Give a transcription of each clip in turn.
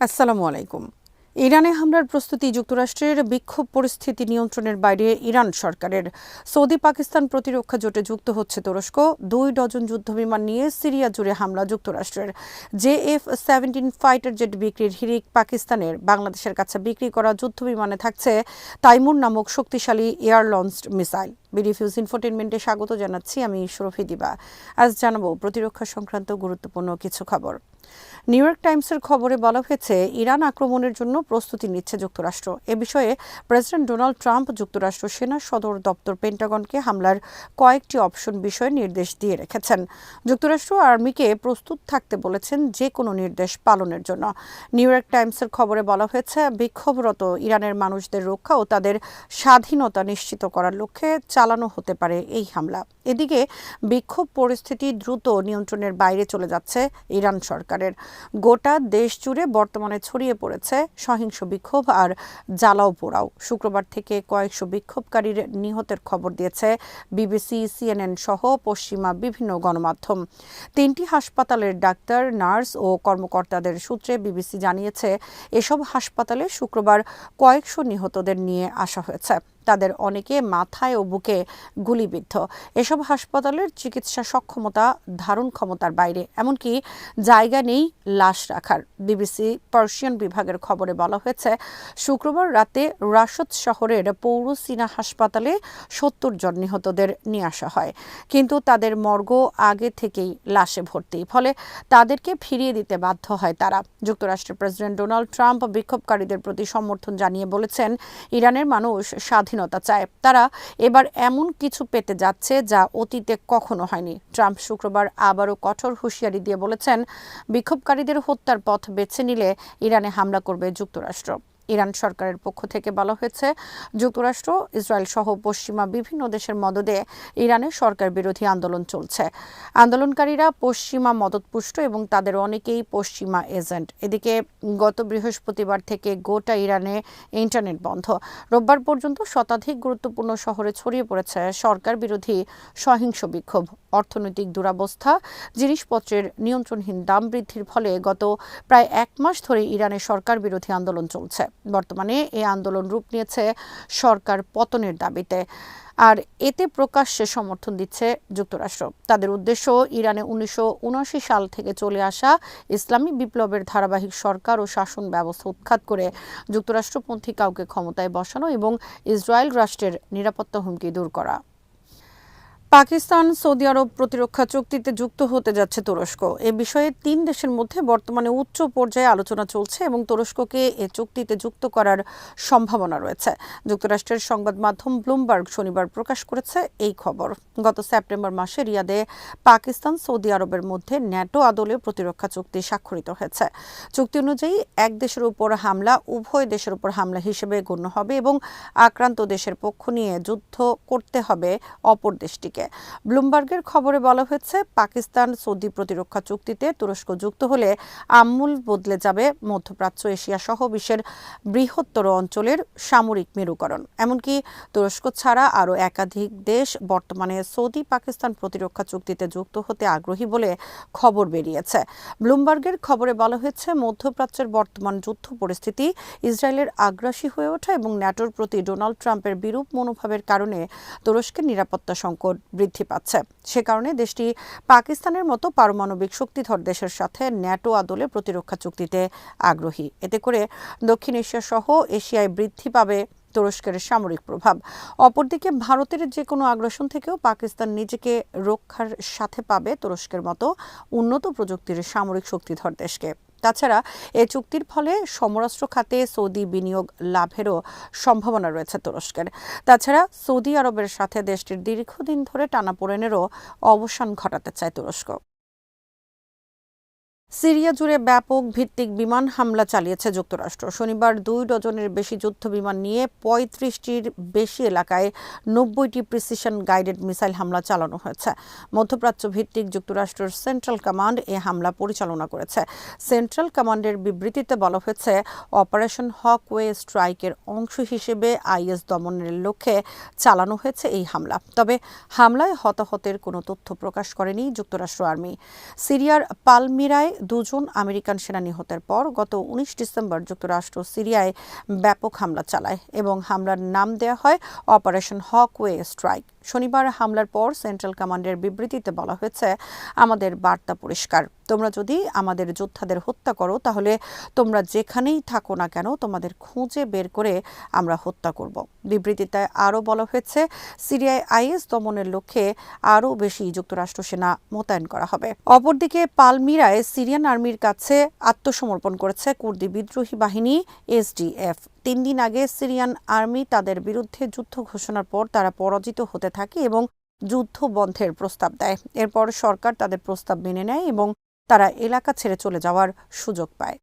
আসসালামু আলাইকুম। ইরানে হামলার প্রস্তুতি যুক্তরাষ্ট্রের বিক্ষোভ পরিস্থিতি নিয়ন্ত্রণের বাইরে ইরান সরকারের। সৌদি পাকিস্তান প্রতিরক্ষা জোটে যুক্ত হচ্ছে তুরস্ক। 2 ডজন যুদ্ধবিমান নিয়ে সিরিয়া জুড়ে হামলা যুক্তরাষ্ট্রের। JF-17 ফাইটার জেট বিক্রির হিড়িক পাকিস্তানের। বাংলাদেশের কাছে বিক্রি করা যুদ্ধবিমানে থাকছে তাইমুর নামক শক্তিশালী এয়ার লঞ্চড মিসাইল। বিডিফিউজ ইনফোটেনমেন্টে স্বাগত জানাচ্ছি, আমি সুরভি দিবা। আজ জানাবো প্রতিরক্ষা সংক্রান্ত গুরুত্বপূর্ণ কিছু খবর। নিউ ইয়র্ক টাইমসের খবরে বলা হয়েছে, ইরান আক্রমণের জন্য প্রস্তুতি নিচ্ছে যুক্তরাষ্ট্র। এ বিষয়ে প্রেসিডেন্ট ডোনাল্ড ট্রাম্প যুক্তরাষ্ট্র সেনা সদর দপ্তর পেন্টাগনকে হামলার কয়েকটি অপশন বিষয়ে নির্দেশ দিয়ে রেখেছেন। যুক্তরাষ্ট্র আর্মিকে প্রস্তুত থাকতে বলেছেন যে কোনো নির্দেশ পালনের জন্য। নিউ ইয়র্ক টাইমসের খবরে বলা হয়েছে, বিক্ষোভরত ইরানের মানুষদের রক্ষা ও তাদের স্বাধীনতা নিশ্চিত করার লক্ষ্যে চালানো হতে পারে এই হামলা। এদিকে বিক্ষোভ পরিস্থিতি দ্রুত নিয়ন্ত্রণের বাইরে চলে যাচ্ছে ইরান সরকারের। গোটা দেশ জুড়ে বর্তমানে ছড়িয়ে পড়েছে সহিংস বিক্ষোভ আর জ্বালাও পোড়াও। শুক্রবার থেকে কয়েকশো বিক্ষোভকারীর নিহতের খবর দিয়েছে বিবিসি, CNN সহ পশ্চিমা বিভিন্ন গণমাধ্যম। 3টি হাসপাতালের ডাক্তার, নার্স ও কর্মকর্তাদের সূত্রে বিবিসি জানিয়েছে, এসব হাসপাতালে শুক্রবার কয়েকশো নিহতদের নিয়ে আসা হয়েছে। তাদের অনেকে মাথায় ও বুকে গুলিবিদ্ধ। এসব হাসপাতালের চিকিৎসা সক্ষমতা ধারণ ক্ষমতার বাইরে, এমনকি জায়গা নেই লাশ রাখার। বিবিসি পার্সিয়ান বিভাগের খবরে বলা হয়েছে, শুক্রবার রাতে রাশদ শহরের পৌর সিনা হাসপাতালে 70 জন নিহতদের নিয়ে আসা হয়, কিন্তু তাদের মর্গ আগে থেকেই লাশে ভর্তি, ফলে তাদেরকে ফিরিয়ে দিতে বাধ্য হয় তারা। যুক্তরাষ্ট্রের প্রেসিডেন্ট ডোনাল্ড ট্রাম্প বিক্ষোভকারীদের প্রতি সমর্থন জানিয়ে বলেছেন, ইরানের মানুষ স্বাধীনতা চায়, তারা এবার এমন কিছু পেতে যাচ্ছে যা অতীতে কখনো হয়নি। ট্রাম্প শুক্রবার আবারও কঠোর হুঁশিয়ারি দিয়ে বলেছেন, বিক্ষোভকারীদের হত্যার পথ বেছে নিলে ইরানে হামলা করবে যুক্তরাষ্ট্র। ইরান সরকারের পক্ষ থেকে বলা হয়েছে, যুক্তরাষ্ট্র, ইসরায়েল সহ পশ্চিমা বিভিন্ন দেশের মদদে ইরানের সরকার বিরোধী আন্দোলন চলছে। আন্দোলনকারীরা পশ্চিমা মদতপুষ্ট এবং তাদের অনেকেই পশ্চিমা এজেন্ট। এদিকে গত বৃহস্পতিবার থেকে গোটা ইরানে ইন্টারনেট বন্ধ। রোববার পর্যন্ত শতাধিক গুরুত্বপূর্ণ শহরে ছড়িয়ে পড়েছে সরকার বিরোধী সহিংস বিক্ষোভ। অর্থনৈতিক দুরবস্থা, জিনিসপত্রের নিয়ন্ত্রণহীন দাম বৃদ্ধির ফলে গত প্রায় 1 মাস ধরে ইরানের সরকার বিরোধী আন্দোলন চলছে। বর্তমানে এই আন্দোলন রূপ নিয়েছে সরকার পতনের দাবিতে, আর এতে প্রকাশ্যে সমর্থন দিচ্ছে যুক্তরাষ্ট্র। তাদের উদ্দেশ্য, ইরানে 1979 সাল থেকে চলে আসা ইসলামী বিপ্লবের ধারাবাহিক সরকার ও শাসন ব্যবস্থা উৎখাত করে যুক্তরাষ্ট্রপন্থী কাউকে ক্ষমতায় বসানো এবং ইসরায়েল রাষ্ট্রের নিরাপত্তা হুমকি দূর করা। পাকিস্তান সৌদি আরব প্রতিরক্ষা চুক্তিতে যুক্ত হতে যাচ্ছে তুরস্ক। এ বিষয়ে 3 দেশের মধ্যে বর্তমানে উচ্চ পর্যায়ে আলোচনা চলছে এবং তুরস্ককে এ চুক্তিতে যুক্ত করার সম্ভাবনা রয়েছে। যুক্তরাষ্ট্রের সংবাদ মাধ্যম ব্লুমবার্গ শনিবার প্রকাশ করেছে এই খবর। গত সেপ্টেম্বর মাসে রিয়াদে পাকিস্তান সৌদি আরবের মধ্যে ন্যাটো আদলে প্রতিরক্ষা চুক্তি স্বাক্ষরিত হয়েছে। চুক্তি অনুযায়ী এক দেশের উপর হামলা উভয় দেশের উপর হামলা হিসেবে গণ্য হবে এবং আক্রান্ত দেশের পক্ষ নিয়ে যুদ্ধ করতে হবে অপর দেশটিকে। ব্লুমবার্গের খবরে বলা হয়েছে, পাকিস্তান সৌদি প্রতিরক্ষা চুক্তিতে তুরস্ক যুক্ত হলে আমূল বদলে যাবে মধ্যপ্রাচ্য, এশিয়া সহ বিশ্বের বৃহত্তর অঞ্চলের সামরিক মেরুকরণ। এমনকি তুরস্ক ছাড়া আরও একাধিক দেশ বর্তমানে সৌদি পাকিস্তান প্রতিরক্ষা চুক্তিতে যুক্ত হতে আগ্রহী বলে খবর বেরিয়েছে। ব্লুমবার্গের খবরে বলা হয়েছে, মধ্যপ্রাচ্যের বর্তমান যুদ্ধ পরিস্থিতি, ইসরায়েলের আগ্রাসী হয়ে ওঠা এবং ন্যাটোর প্রতি ডোনাল্ড ট্রাম্পের বিরূপ মনোভাবের কারণে তুরস্কের নিরাপত্তা সংকট বৃদ্ধি পাচ্ছে। সে কারণে দেশটি পাকিস্তানের মতো পারমাণবিক শক্তিধর দেশের সাথে ন্যাটো আদলে প্রতিরক্ষা চুক্তিতে আগ্রহী। এতে করে দক্ষিণ এশিয়া সহ এশিয়ায় বৃদ্ধি পাবে তুরস্কের সামরিক প্রভাব। অপরদিকে ভারতের যে কোনো আগ্রাসন থেকেও পাকিস্তান নিজেকে রক্ষার সাথে পাবে তুরস্কের মতো উন্নত প্রযুক্তির সামরিক শক্তিধর দেশকে। তাছাড়া এ চুক্তির ফলে সমরাস্ত্র খাতে সৌদি বিনিয়োগ লাভেরও সম্ভাবনা রয়েছে তুরস্কের। তাছাড়া সৌদি আরবের সাথে দেশটির দীর্ঘদিন ধরে টানাপোড়েনেরও অবসান ঘটাতে চায় তুরস্ক। সিরিয়া জুড়ে ব্যাপক ভিত্তিক বিমান হামলা চালিয়েছে যুক্তরাষ্ট্র। শনিবার 2 ডজনের বেশি যুদ্ধ বিমান নিয়ে 35টির বেশি এলাকায় 90টি প্রিসিশন গাইডেড মিসাইল হামলা চালানো হয়েছে। মধ্যপ্রাচ্য ভিত্তিক যুক্তরাষ্ট্রের সেন্ট্রাল কমান্ড এ হামলা পরিচালনা করেছে। সেন্ট্রাল কমান্ডের বিবৃতিতে বলা হয়েছে, অপারেশন হকওয়ে স্ট্রাইকের অংশ হিসেবে IS দমনের লক্ষ্যে চালানো হয়েছে এই হামলা। তবে হামলায় হতাহতের কোনো তথ্য প্রকাশ করেনি যুক্তরাষ্ট্র আর্মি। সিরিয়ার পালমিরায় 2 জন আমেরিকান সেনা নিহতের পর গত 19 ডিসেম্বর যুক্তরাষ্ট্র সিরিয়ায় ব্যাপক হামলা চালায় এবং হামলার নাম দেওয়া হয় অপারেশন হকওয়ে স্ট্রাইক। শনিবার হামলার পর সেন্ট্রাল কমান্ডের বিবৃতিতে বলা হয়েছে, আমাদের বার্তা পরিষ্কার, তোমরা যদি আমাদের যোদ্ধাদের হত্যা করো তাহলে তোমরা যেখানেই থাকো না কেন তোমাদের খুঁজে বের করে আমরা হত্যা করব। বিবৃতিতে আরও বলা হয়েছে, সিরিয়ায় আইএস দমনের লক্ষ্যে আরও বেশি যুক্তরাষ্ট্র সেনা মোতায়েন করা হবে। অপরদিকে পালমিরায় সিরিয়ান আর্মির কাছে আত্মসমর্পণ করেছে কুর্দি বিদ্রোহী বাহিনী এসডিএফ। 3 দিন আগে সিরিয়ান আর্মি তাদের বিরুদ্ধে যুদ্ধ ঘোষণার পর তারা পরাজিত হতে থাকে এবং যুদ্ধ বন্ধের প্রস্তাব দেয়। এরপর সরকার তাদের প্রস্তাব মেনে নেয় এবং তারা এলাকা ছেড়ে চলে যাওয়ার সুযোগ পায়।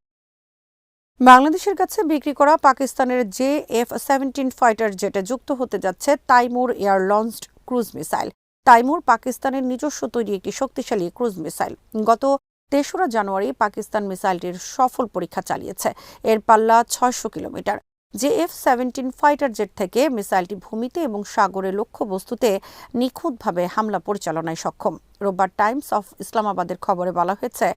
বাংলাদেশের কাছে বিক্রি করা পাকিস্তানের JF-17 ফাইটার জেটে যুক্ত হতে যাচ্ছে Taimur air launched cruise missile. Taimur পাকিস্তানের নিজস্ব তৈরি একটি শক্তিশালী ক্রুজ মিসাইল। গত 3রা জানুয়ারি পাকিস্তান মিসাইলটির সফল পরীক্ষা চালিয়েছে। এর পাল্লা 600 কিলোমিটার। JF-17 ফাইটার জেট থেকে মিসাইলটি ভূমিতে এবং সাগরে লক্ষ্যবস্তুতে নিখুঁতভাবে হামলা পরিচালনায় সক্ষম। রোববার টাইমস অফ ইসলামাবাদের খবরে বলা হয়েছে,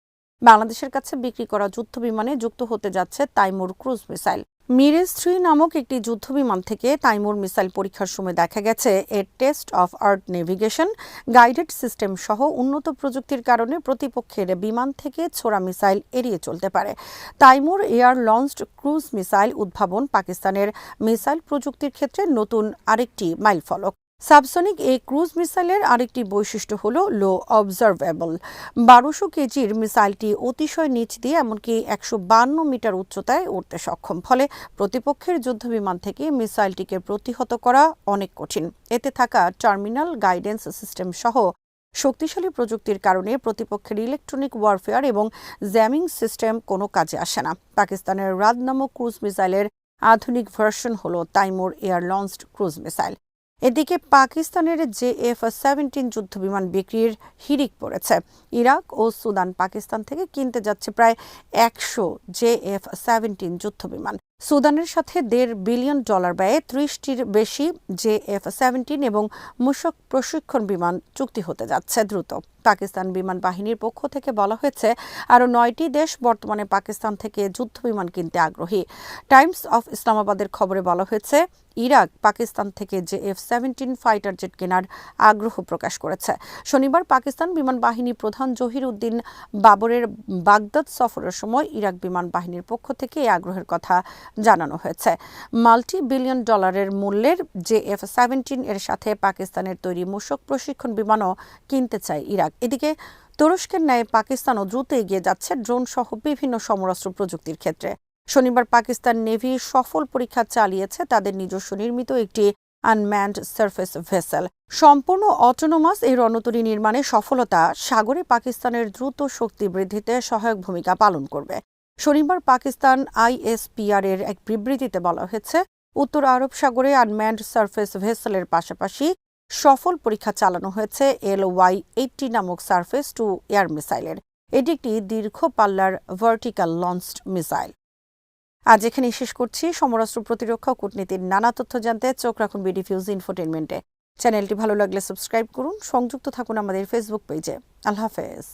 বাংলাদেশের কাছে বিক্রি করা যুদ্ধবিমানে যুক্ত হতে যাচ্ছে তাইমুর ক্রুজ মিসাইল। মিরেজ 3 নামক একটি যুদ্ধবিমান থেকে তাইমুর মিসাইল পরীক্ষার সময় দেখা গেছে এর test of earth navigation, guided system সহ উন্নত প্রযুক্তির কারণে প্রতিপক্ষের বিমান থেকে ছোড়া মিসাইল এড়িয়ে চলতে পারে। Taimur air launched cruise missile উদ্ভাবন পাকিস্তানের মিসাইল প্রযুক্তির ক্ষেত্রে নতুন আরেকটি মাইলফলক। সাবসনিক এই ক্রুজ মিসাইলের আরেকটি বৈশিষ্ট্য হল লো অবজারভেবল। 1200 কেজির মিসাইলটি অতিশয় নিচ দিয়ে এমনকি 152 মিটার উচ্চতায় উঠতে সক্ষম। ফলে প্রতিপক্ষের যুদ্ধবিমান থেকে মিসাইলটিকে প্রতিহত করা অনেক কঠিন। এতে থাকা টার্মিনাল গাইডেন্স সিস্টেম সহ শক্তিশালী প্রযুক্তির কারণে প্রতিপক্ষের ইলেকট্রনিক ওয়ারফেয়ার এবং জ্যামিং সিস্টেম কোনো কাজে আসে না। পাকিস্তানের রাদ নামক ক্রুজ মিসাইলের আধুনিক ভার্সন হল Taimur air launched cruise missile. এদিকে পাকিস্তানের JF-17 যুদ্ধবিমান বিক্রির হিড়িক পড়েছে। ইরাক ও সুদান পাকিস্তান থেকে কিনতে যাচ্ছে প্রায় 100 JF-17 যুদ্ধবিমান। সুদানের সাথে $1.5 বিলিয়ন ব্যয়ে 30টির বেশি JF-17 এবং মূসক প্রশিক্ষণ বিমান চুক্তি হতে যাচ্ছে দ্রুত। পাকিস্তান বিমান বাহিনীর পক্ষ থেকে বলা হয়েছে, আরও 9টি দেশ বর্তমানে পাকিস্তান থেকে যুদ্ধবিমান কিনতে আগ্রহী। টাইমস অফ ইসলামাবাদের খবরে বলা হয়েছে, ইরাক পাকিস্তান থেকে JF-17 ফাইটার জেট কেনার আগ্রহ প্রকাশ করেছে। শনিবার পাকিস্তান বিমান বাহিনী প্রধান জহির উদ্দিন বাবরের বাগদাদ সফরের সময় ইরাক বিমান বাহিনীর পক্ষ থেকে এই আগ্রহের কথা জানানো হয়েছে। $multi-billion মূল্যের JF-17 এর সাথে পাকিস্তানের তৈরি মূসক প্রশিক্ষণ বিমানও কিনতে চায় ইরাক। এদিকে তুরস্কের ন্যায় পাকিস্তানও দ্রুত এগিয়ে যাচ্ছে ড্রোন সহ বিভিন্ন সমরাস্ত্র প্রযুক্তির ক্ষেত্রে। শনিবার পাকিস্তান নেভি সফল পরীক্ষা চালিয়েছে তাদের নিজস্ব নির্মিত একটি আনম্যান্ড সারফেস ভেসেল। সম্পূর্ণ অটোনোমাস এই রণতরী নির্মাণে সফলতা সাগরে পাকিস্তানের দ্রুত শক্তি বৃদ্ধিতে সহায়ক ভূমিকা পালন করবে। শনিবার পাকিস্তান ISPR এর এক বিবৃতিতে বলা হয়েছে, উত্তর আরব সাগরে আনম্যান্ড সারফেস ভেসেলের পাশাপাশি সফল পরীক্ষা চালানো হয়েছে LY-80 নামক সারফেস টু এয়ার মিসাইলের। এটি একটি দীর্ঘ পাল্লার ভার্টিক্যাল লঞ্চড মিসাইল। আজ এখানেই শেষ করছি। সমরাস্ত্র প্রতিরক্ষা ও কূটনীতির নানা তথ্য জানতে চোখ রাখুন বিডিফিউজ ইনফোটেইনমেন্টে। চ্যানেলটি ভালো লাগলে সাবস্ক্রাইব করুন, সংযুক্ত থাকুন আমাদের ফেসবুক পেজে। আল্লাহ হাফেজ।